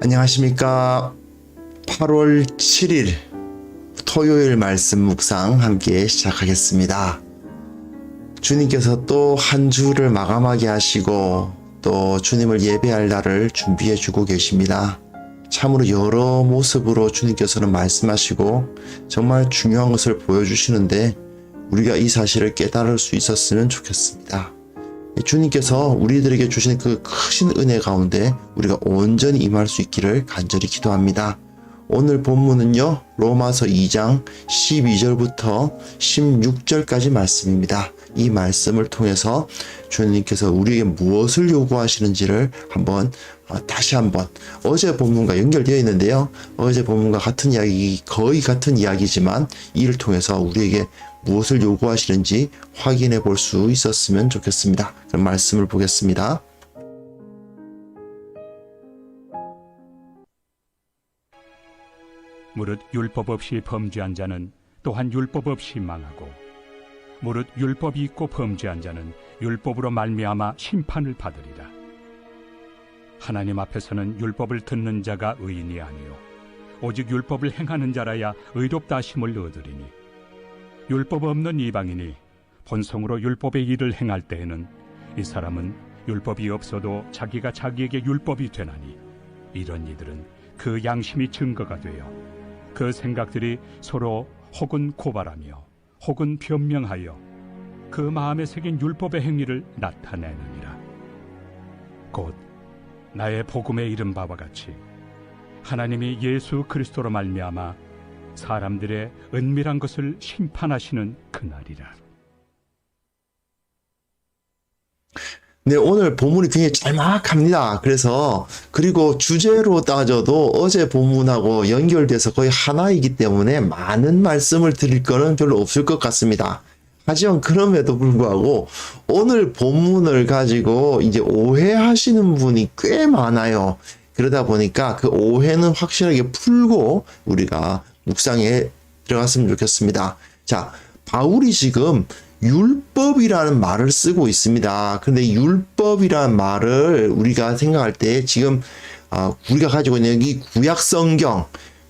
안녕하십니까. 8월 7일 토요일 말씀 묵상 함께 시작하겠습니다. 주님께서 또 한 주를 마감하게 하시고 또 주님을 예배할 날을 준비해 주고 계십니다. 참으로 여러 모습으로 주님께서는 말씀하시고 정말 중요한 것을 보여주시는데 우리가 이 사실을 깨달을 수 있었으면 좋겠습니다. 주님께서 우리들에게 주신 그 크신 은혜 가운데 우리가 온전히 임할 수 있기를 간절히 기도합니다. 오늘 본문은요, 로마서 2장 12절부터 16절까지 말씀입니다. 이 말씀을 통해서 주님께서 우리에게 무엇을 요구하시는지를 다시 한번 어제 본문과 연결되어 있는데요. 어제 본문과 같은 이야기, 거의 같은 이야기지만 이를 통해서 우리에게 무엇을 요구하시는지 확인해 볼 수 있었으면 좋겠습니다. 그럼 말씀을 보겠습니다. 무릇 율법 없이 범죄한 자는 또한 율법 없이 망하고 무릇 율법이 있고 범죄한 자는 율법으로 말미암아 심판을 받으리라. 하나님 앞에서는 율법을 듣는 자가 의인이 아니요 오직 율법을 행하는 자라야 의롭다 하심을 얻으리니 율법 없는 이방인이 본성으로 율법의 일을 행할 때에는 이 사람은 율법이 없어도 자기가 자기에게 율법이 되나니 이런 이들은 그 양심이 증거가 되어 그 생각들이 서로 혹은 고발하며 혹은 변명하여 그 마음에 새긴 율법의 행위를 나타내느니라. 곧 나의 복음에 이른 바와 같이 하나님이 예수 그리스도로 말미암아 사람들의 은밀한 것을 심판하시는 그날이라. 네, 오늘 본문이 굉장히 짤막합니다. 그리고 주제로 따져도 어제 본문하고 연결돼서 거의 하나이기 때문에 많은 말씀을 드릴 거는 별로 없을 것 같습니다. 하지만 그럼에도 불구하고 오늘 본문을 가지고 이제 오해하시는 분이 꽤 많아요. 그러다 보니까 그 오해는 확실하게 풀고 우리가 묵상에 들어갔으면 좋겠습니다. 자, 바울이 지금 율법이라는 말을 쓰고 있습니다. 근데 율법이라는 말을 우리가 생각할 때 지금 우리가 가지고 있는 이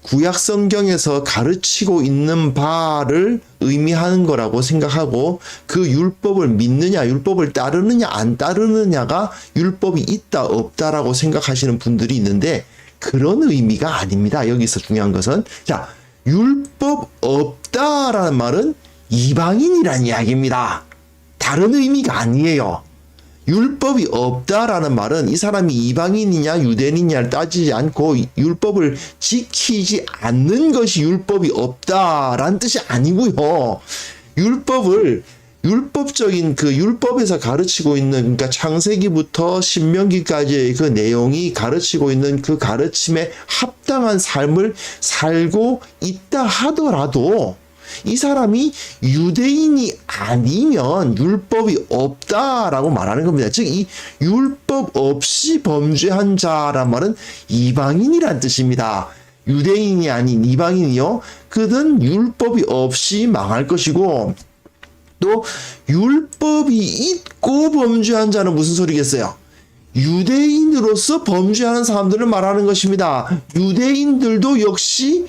구약성경에서 가르치고 있는 바를 의미하는 거라고 생각하고 그 율법을 믿느냐, 율법을 따르느냐, 안 따르느냐가 율법이 있다, 없다라고 생각하시는 분들이 있는데 그런 의미가 아닙니다. 여기서 중요한 것은 자, 율법 없다라는 말은 이방인이란 이야기입니다. 다른 의미가 아니에요. 율법이 없다라는 말은 이 사람이 이방인이냐 유대인이냐를 따지지 않고 율법을 지키지 않는 것이 율법이 없다라는 뜻이 아니고요. 율법적인 그 율법에서 가르치고 있는, 그러니까 창세기부터 신명기까지의 그 내용이 가르치고 있는 그 가르침에 합당한 삶을 살고 있다 하더라도 이 사람이 유대인이 아니면 율법이 없다라고 말하는 겁니다. 즉, 이 율법 없이 범죄한 자란 말은 이방인이란 뜻입니다. 유대인이 아닌 이방인이요. 그든 율법이 없이 망할 것이고, 또 율법이 있고 범죄한 자는 무슨 소리겠어요? 유대인으로서 범죄하는 사람들을 말하는 것입니다. 유대인들도 역시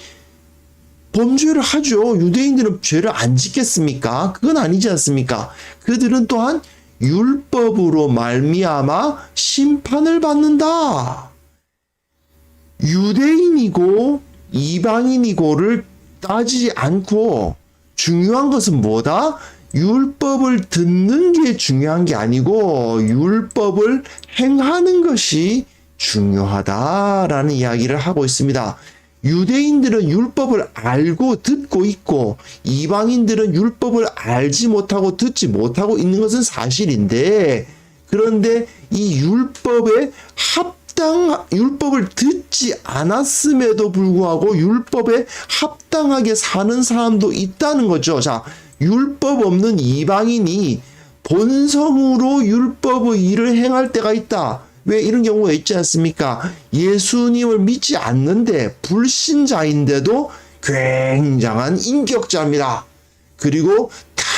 범죄를 하죠. 유대인들은 죄를 안 짓겠습니까? 그건 아니지 않습니까? 그들은 또한 율법으로 말미암아 심판을 받는다. 유대인이고 이방인이고를 따지지 않고 중요한 것은 뭐다? 율법을 듣는 게 중요한 게 아니고 율법을 행하는 것이 중요하다라는 이야기를 하고 있습니다. 유대인들은 율법을 알고 듣고 있고 이방인들은 율법을 알지 못하고 듣지 못하고 있는 것은 사실인데, 그런데 이 율법을 듣지 않았음에도 불구하고 율법에 합당하게 사는 사람도 있다는 거죠. 자, 율법 없는 이방인이 본성으로 율법의 일을 행할 때가 있다. 왜 이런 경우가 있지 않습니까? 예수님을 믿지 않는데 불신자인데도 굉장한 인격자입니다. 그리고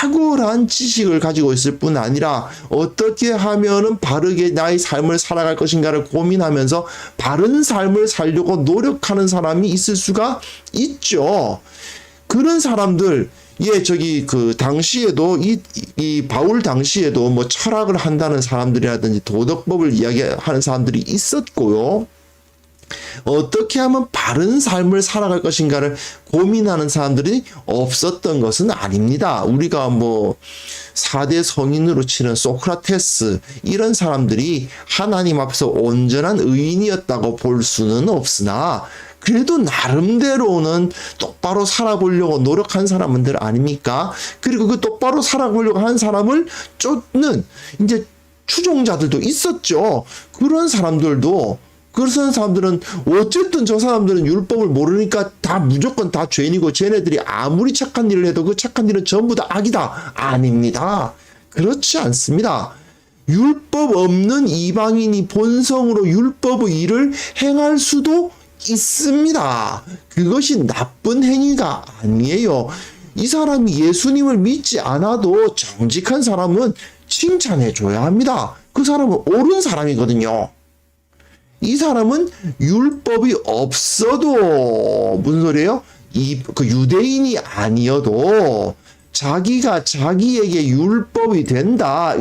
탁월한 지식을 가지고 있을 뿐 아니라 어떻게 하면은 바르게 나의 삶을 살아갈 것인가를 고민하면서 바른 삶을 살려고 노력하는 사람이 있을 수가 있죠. 그런 사람들, 그 당시에도 이 바울 당시에도 뭐 철학을 한다는 사람들이라든지 도덕법을 이야기하는 사람들이 있었고요. 어떻게 하면 바른 삶을 살아갈 것인가를 고민하는 사람들이 없었던 것은 아닙니다. 우리가 뭐 4대 성인으로 치는 소크라테스 이런 사람들이 하나님 앞에서 온전한 의인이었다고 볼 수는 없으나 그래도 나름대로는 똑바로 살아보려고 노력한 사람들 아닙니까? 그리고 그 똑바로 살아보려고 한 사람을 쫓는 이제 추종자들도 있었죠. 그런 사람들은 어쨌든 저 사람들은 율법을 모르니까 다 무조건 다 죄인이고 쟤네들이 아무리 착한 일을 해도 그 착한 일은 전부 다 악이다. 아닙니다. 그렇지 않습니다. 율법 없는 이방인이 본성으로 율법의 일을 행할 수도 있습니다. 그것이 나쁜 행위가 아니에요. 이 사람이 예수님을 믿지 않아도 정직한 사람은 칭찬해 줘야 합니다. 그 사람은 옳은 사람이거든요. 이 사람은 율법이 없어도 무슨 소리예요? 그 유대인이 아니어도 자기가 자기에게 율법이 된다.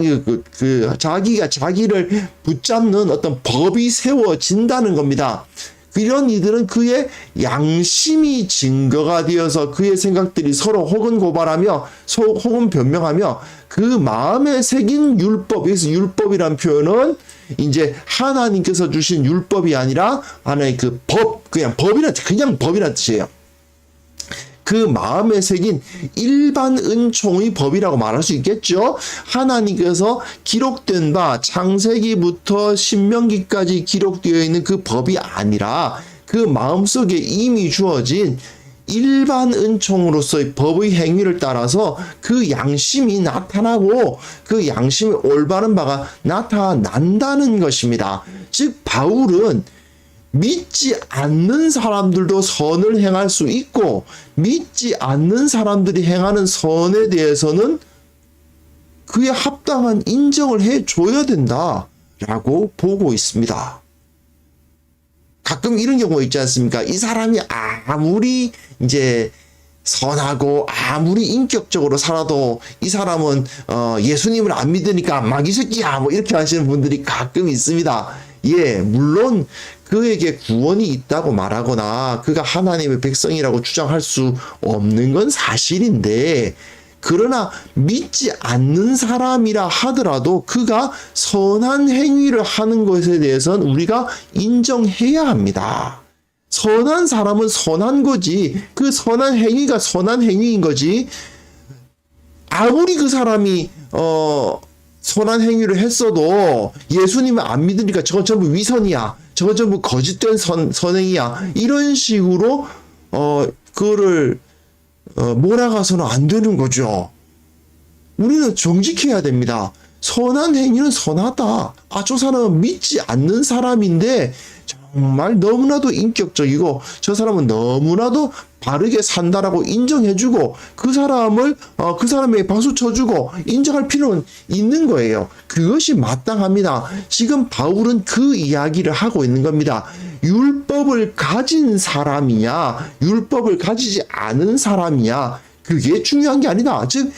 자기가 자기를 붙잡는 어떤 법이 세워진다는 겁니다. 이런 이들은 그의 양심이 증거가 되어서 그의 생각들이 서로 혹은 고발하며 혹은 변명하며 그 마음에 새긴 율법, 여기서 율법이란 표현은 이제 하나님께서 주신 율법이 아니라 하나의 그 법, 그냥 법이란 뜻이에요. 그 마음에 새긴 일반 은총의 법이라고 말할 수 있겠죠. 하나님께서 기록된 바 창세기부터 신명기까지 기록되어 있는 그 법이 아니라 그 마음속에 이미 주어진 일반 은총으로서의 법의 행위를 따라서 그 양심이 나타나고 그 양심의 올바른 바가 나타난다는 것입니다. 즉 바울은 믿지 않는 사람들도 선을 행할 수 있고 믿지 않는 사람들이 행하는 선에 대해서는 그에 합당한 인정을 해줘야 된다라고 보고 있습니다. 가끔 이런 경우가 있지 않습니까? 이 사람이 아무리 이제 선하고 아무리 인격적으로 살아도 이 사람은 예수님을 안 믿으니까 마귀 새끼야 뭐 이렇게 하시는 분들이 가끔 있습니다. 예, 물론 그에게 구원이 있다고 말하거나 그가 하나님의 백성이라고 주장할 수 없는 건 사실인데, 그러나 믿지 않는 사람이라 하더라도 그가 선한 행위를 하는 것에 대해서는 우리가 인정해야 합니다. 선한 사람은 선한 거지, 그 선한 행위가 선한 행위인 거지, 아무리 그 사람이 선한 행위를 했어도 예수님을 안 믿으니까 저건 전부 위선이야, 저건 전부 거짓된 선행이야, 이런 식으로 그거를 몰아가서는 안 되는 거죠. 우리는 정직해야 됩니다. 선한 행위는 선하다. 저 사람은 믿지 않는 사람인데 정말 너무나도 인격적이고 저 사람은 너무나도 바르게 산다라고 인정해주고 그 사람에게 박수 쳐주고 인정할 필요는 있는 거예요. 그것이 마땅합니다. 지금 바울은 그 이야기를 하고 있는 겁니다. 율법을 가진 사람이냐, 율법을 가지지 않은 사람이냐, 그게 중요한 게 아니다. 즉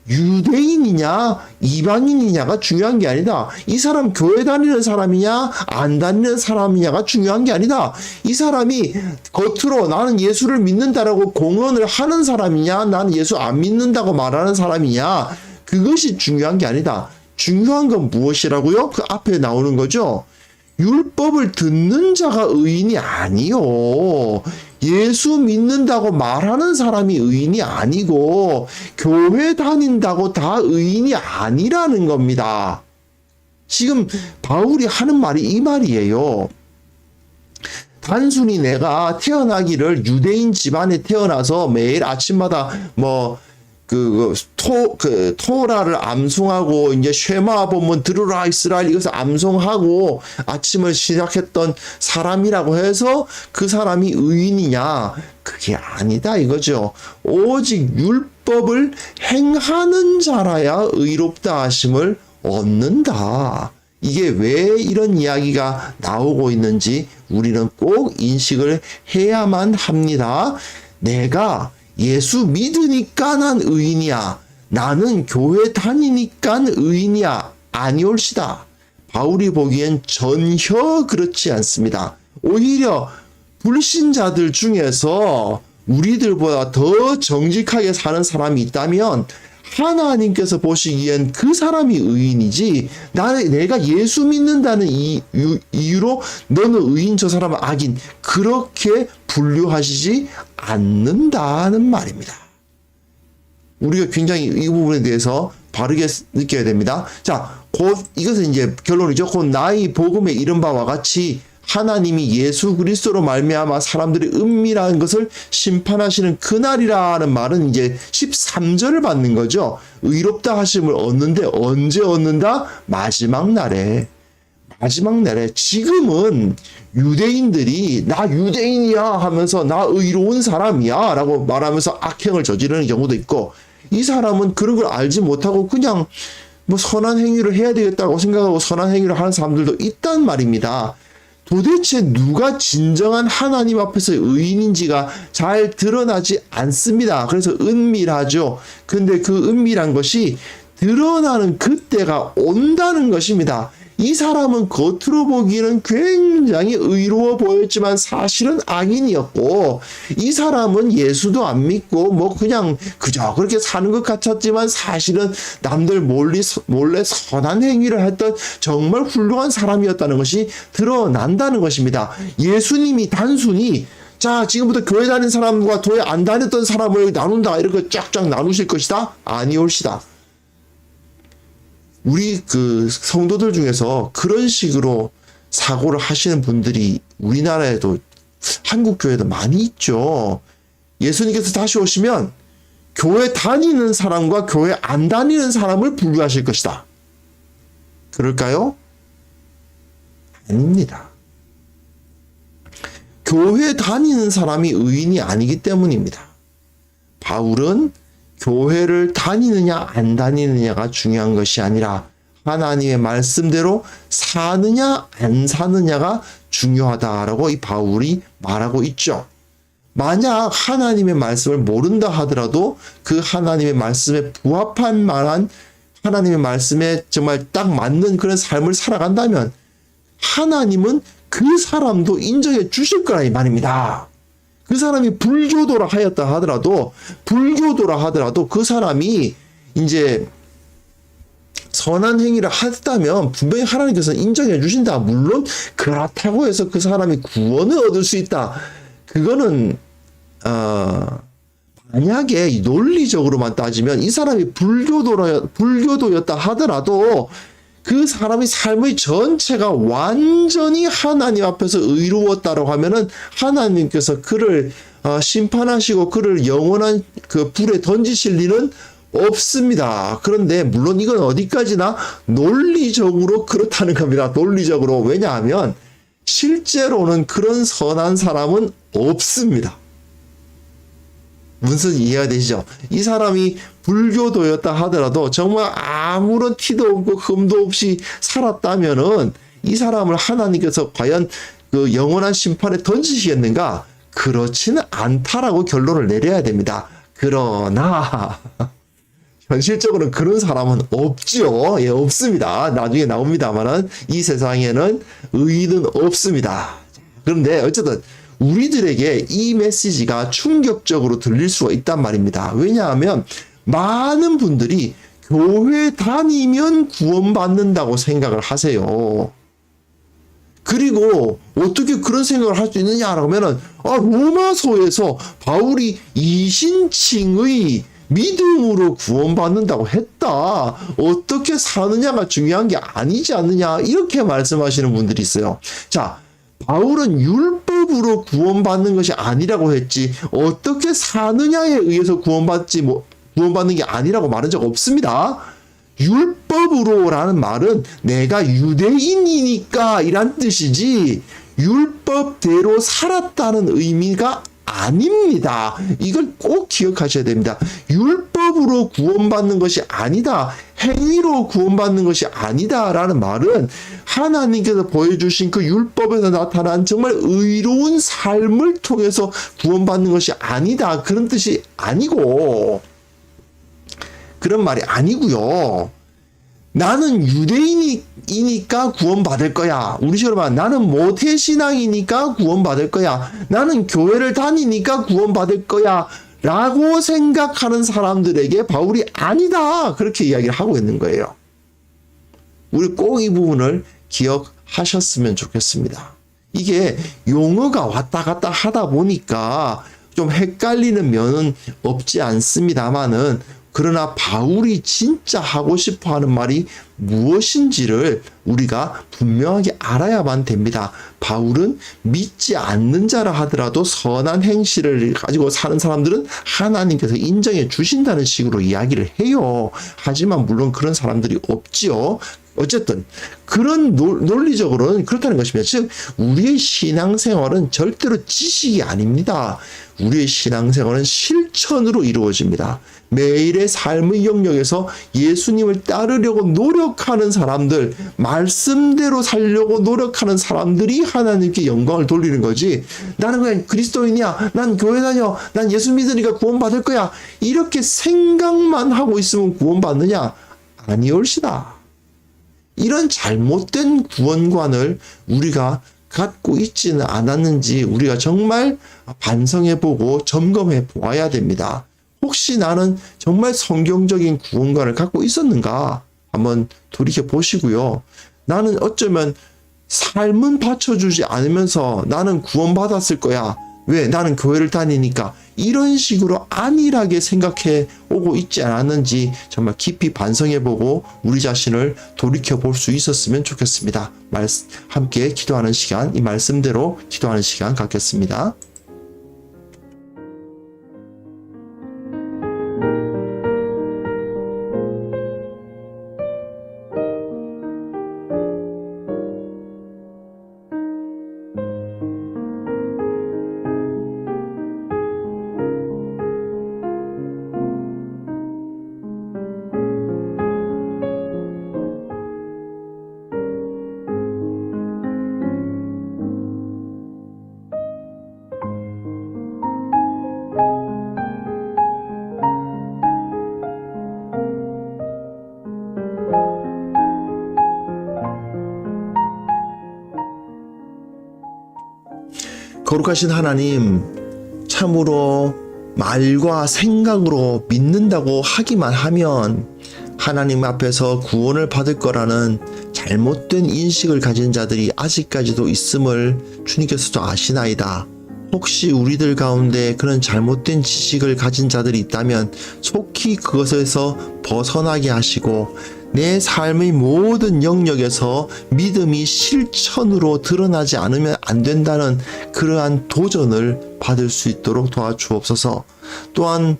유대인이냐 이방인이냐가 중요한 게 아니다. 이 사람 교회 다니는 사람이냐 안 다니는 사람이냐가 중요한 게 아니다. 이 사람이 겉으로 나는 예수를 믿는다라고 공언을 하는 사람이냐 나는 예수 안 믿는다고 말하는 사람이냐, 그것이 중요한 게 아니다. 중요한 건 무엇이라고요? 그 앞에 나오는 거죠. 율법을 듣는 자가 의인이 아니요, 예수 믿는다고 말하는 사람이 의인이 아니고 교회 다닌다고 다 의인이 아니라는 겁니다. 지금 바울이 하는 말이 이 말이에요. 단순히 내가 태어나기를 유대인 집안에 태어나서 매일 아침마다 토라를 암송하고 이제 쉐마 본문 들으라 이스라엘 이것을 암송하고 아침을 시작했던 사람이라고 해서 그 사람이 의인이냐, 그게 아니다 이거죠. 오직 율법을 행하는 자라야 의롭다 하심을 얻는다. 이게 왜 이런 이야기가 나오고 있는지 우리는 꼭 인식을 해야만 합니다. 내가 예수 믿으니까 난 의인이야. 나는 교회 다니니까 의인이야. 아니올시다. 바울이 보기엔 전혀 그렇지 않습니다. 오히려 불신자들 중에서 우리들보다 더 정직하게 사는 사람이 있다면 하나님께서 보시기엔 그 사람이 의인이지, 내가 예수 믿는다는 이유로 너는 의인, 저 사람은 악인, 그렇게 분류하시지 않는다는 말입니다. 우리가 굉장히 이 부분에 대해서 바르게 느껴야 됩니다. 자, 이것은 이제 결론이죠. 곧 나의 복음에 이른 바와 같이 하나님이 예수 그리스도로 말미암아 사람들의 은밀한 것을 심판하시는 그날이라는 말은 이제 13절을 받는 거죠. 의롭다 하심을 얻는데 언제 얻는다? 마지막 날에. 지금은 유대인들이 나 유대인이야 하면서 나 의로운 사람이야 라고 말하면서 악행을 저지르는 경우도 있고, 이 사람은 그런 걸 알지 못하고 그냥 뭐 선한 행위를 해야 되겠다고 생각하고 선한 행위를 하는 사람들도 있단 말입니다. 도대체 누가 진정한 하나님 앞에서 의인인지가 잘 드러나지 않습니다. 그래서 은밀하죠. 근데 그 은밀한 것이 드러나는 그때가 온다는 것입니다. 이 사람은 겉으로 보기에는 굉장히 의로워 보였지만 사실은 악인이었고, 이 사람은 예수도 안 믿고 뭐 그냥 그저 그렇게 사는 것 같았지만 사실은 남들 몰래 선한 행위를 했던 정말 훌륭한 사람이었다는 것이 드러난다는 것입니다. 예수님이 단순히 자, 지금부터 교회 다니는 사람과 교회 안 다녔던 사람을 나눈다 이렇게 쫙쫙 나누실 것이다? 아니올시다. 우리 그 성도들 중에서 그런 식으로 사고를 하시는 분들이 우리나라에도, 한국 교회도 많이 있죠. 예수님께서 다시 오시면 교회 다니는 사람과 교회 안 다니는 사람을 분류하실 것이다. 그럴까요? 아닙니다. 교회 다니는 사람이 의인이 아니기 때문입니다. 바울은 교회를 다니느냐 안 다니느냐가 중요한 것이 아니라 하나님의 말씀대로 사느냐 안 사느냐가 중요하다라고 이 바울이 말하고 있죠. 만약 하나님의 말씀을 모른다 하더라도 그 하나님의 말씀에 부합한 만한, 하나님의 말씀에 정말 딱 맞는 그런 삶을 살아간다면 하나님은 그 사람도 인정해 주실 거라 이 말입니다. 그 사람이 불교도라 하더라도 그 사람이 이제 선한 행위를 했다면 분명히 하나님께서는 인정해 주신다. 물론 그렇다고 해서 그 사람이 구원을 얻을 수 있다. 그거는 만약에 논리적으로만 따지면 이 사람이 불교도였다 하더라도 그 사람의 삶의 전체가 완전히 하나님 앞에서 의로웠다라고 하면은 하나님께서 그를 심판하시고 그를 영원한 그 불에 던지실 리는 없습니다. 그런데 물론 이건 어디까지나 논리적으로 그렇다는 겁니다. 논리적으로. 왜냐하면 실제로는 그런 선한 사람은 없습니다. 무슨 이해가 되시죠? 이 사람이 불교도였다 하더라도 정말 아무런 티도 없고 흠도 없이 살았다면은 이 사람을 하나님께서 과연 그 영원한 심판에 던지시겠는가? 그렇지는 않다라고 결론을 내려야 됩니다. 그러나 현실적으로는 그런 사람은 없죠. 예, 없습니다. 나중에 나옵니다만은 이 세상에는 의인은 없습니다. 그런데 어쨌든 우리들에게 이 메시지가 충격적으로 들릴 수가 있단 말입니다. 왜냐하면 많은 분들이 교회 다니면 구원받는다고 생각을 하세요. 그리고 어떻게 그런 생각을 할 수 있느냐라고 하면은 로마서에서 바울이 이신칭의 믿음으로 구원받는다고 했다. 어떻게 사느냐가 중요한 게 아니지 않느냐. 이렇게 말씀하시는 분들이 있어요. 자, 바울은 율법으로 구원받는 것이 아니라고 했지 어떻게 사느냐에 의해서 구원받는 게 아니라고 말한 적 없습니다. 율법으로라는 말은 내가 유대인이니까 이란 뜻이지 율법대로 살았다는 의미가 아닙니다. 이걸 꼭 기억하셔야 됩니다. 율법으로 구원받는 것이 아니다. 행위로 구원받는 것이 아니다라는 말은 하나님께서 보여주신 그 율법에서 나타난 정말 의로운 삶을 통해서 구원받는 것이 아니다. 그런 뜻이 아니고, 그런 말이 아니고요. 나는 유대인이니까 구원받을 거야. 우리식으로 말하면 나는 모태신앙이니까 구원받을 거야. 나는 교회를 다니니까 구원받을 거야. 라고 생각하는 사람들에게 바울이 아니다. 그렇게 이야기를 하고 있는 거예요. 우리 꼭 이 부분을 기억하셨으면 좋겠습니다. 이게 용어가 왔다 갔다 하다 보니까 좀 헷갈리는 면은 없지 않습니다만은, 그러나 바울이 진짜 하고 싶어 하는 말이 무엇인지를 우리가 분명하게 알아야만 됩니다. 바울은 믿지 않는 자라 하더라도 선한 행실을 가지고 사는 사람들은 하나님께서 인정해 주신다는 식으로 이야기를 해요. 하지만 물론 그런 사람들이 없지요. 어쨌든 그런 논리적으로는 그렇다는 것입니다. 즉 우리의 신앙생활은 절대로 지식이 아닙니다. 우리의 신앙생활은 실천으로 이루어집니다. 매일의 삶의 영역에서 예수님을 따르려고 노력하는 사람들, 말씀대로 살려고 노력하는 사람들이 하나님께 영광을 돌리는 거지, 나는 그냥 그리스도인이야, 난 교회 다녀, 난 예수 믿으니까 구원받을 거야, 이렇게 생각만 하고 있으면 구원받느냐? 아니올시다. 이런 잘못된 구원관을 우리가 갖고 있지는 않았는지 우리가 정말 반성해보고 점검해 보아야 됩니다. 혹시 나는 정말 성경적인 구원관을 갖고 있었는가 한번 돌이켜 보시고요. 나는 어쩌면 삶은 받쳐주지 않으면서 나는 구원받았을 거야, 왜? 나는 교회를 다니니까, 이런 식으로 안일하게 생각해 오고 있지 않았는지 정말 깊이 반성해보고 우리 자신을 돌이켜볼 수 있었으면 좋겠습니다. 함께 기도하는 시간, 이 말씀대로 기도하는 시간 갖겠습니다. 거룩하신 하나님, 참으로 말과 생각으로 믿는다고 하기만 하면 하나님 앞에서 구원을 받을 거라는 잘못된 인식을 가진 자들이 아직까지도 있음을 주님께서도 아시나이다. 혹시 우리들 가운데 그런 잘못된 지식을 가진 자들이 있다면 속히 그것에서 벗어나게 하시고 내 삶의 모든 영역에서 믿음이 실천으로 드러나지 않으면 안 된다는 그러한 도전을 받을 수 있도록 도와주옵소서. 또한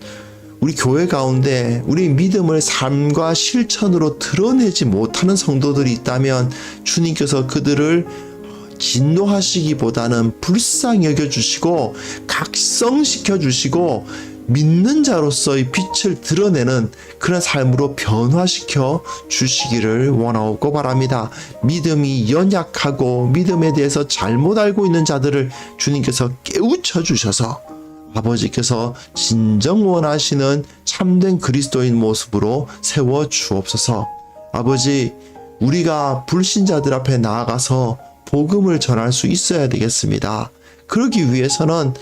우리 교회 가운데 우리 믿음을 삶과 실천으로 드러내지 못하는 성도들이 있다면 주님께서 그들을 진노하시기보다는 불쌍히 여겨주시고 각성시켜 주시고 믿는 자로서의 빛을 드러내는 그런 삶으로 변화시켜 주시기를 원하고 바랍니다. 믿음이 연약하고 믿음에 대해서 잘못 알고 있는 자들을 주님께서 깨우쳐 주셔서 아버지께서 진정 원하시는 참된 그리스도인 모습으로 세워 주옵소서. 아버지, 우리가 불신자들 앞에 나아가서 복음을 전할 수 있어야 되겠습니다. 그러기 위해서는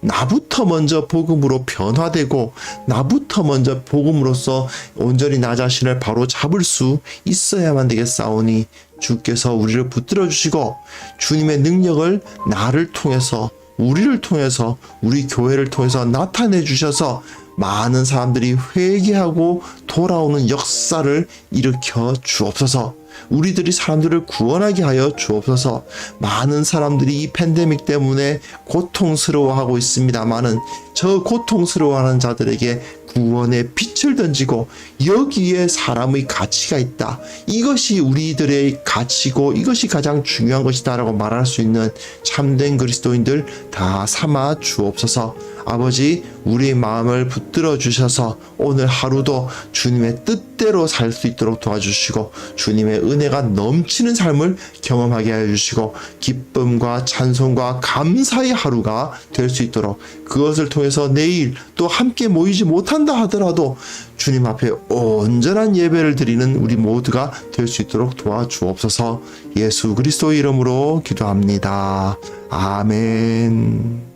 나부터 먼저 복음으로 변화되고 나부터 먼저 복음으로서 온전히 나 자신을 바로 잡을 수 있어야만 되겠사오니 주께서 우리를 붙들어 주시고 주님의 능력을 나를 통해서, 우리를 통해서, 우리 교회를 통해서 나타내 주셔서 많은 사람들이 회개하고 돌아오는 역사를 일으켜 주옵소서. 우리들이 사람들을 구원하게 하여 주옵소서. 많은 사람들이 이 팬데믹 때문에 고통스러워하고 있습니다만은 저 고통스러워하는 자들에게 구원의 빛을 던지고 여기에 사람의 가치가 있다. 이것이 우리들의 가치고 이것이 가장 중요한 것이다라고 말할 수 있는 참된 그리스도인들 다 삼아 주옵소서. 아버지, 우리의 마음을 붙들어 주셔서 오늘 하루도 주님의 뜻대로 살 수 있도록 도와주시고 주님의 은혜가 넘치는 삶을 경험하게 하여 주시고 기쁨과 찬송과 감사의 하루가 될 수 있도록 그것을 통해서 내일 또 함께 모이지 못한다 하더라도 주님 앞에 온전한 예배를 드리는 우리 모두가 될 수 있도록 도와주옵소서. 예수 그리스도의 이름으로 기도합니다. 아멘.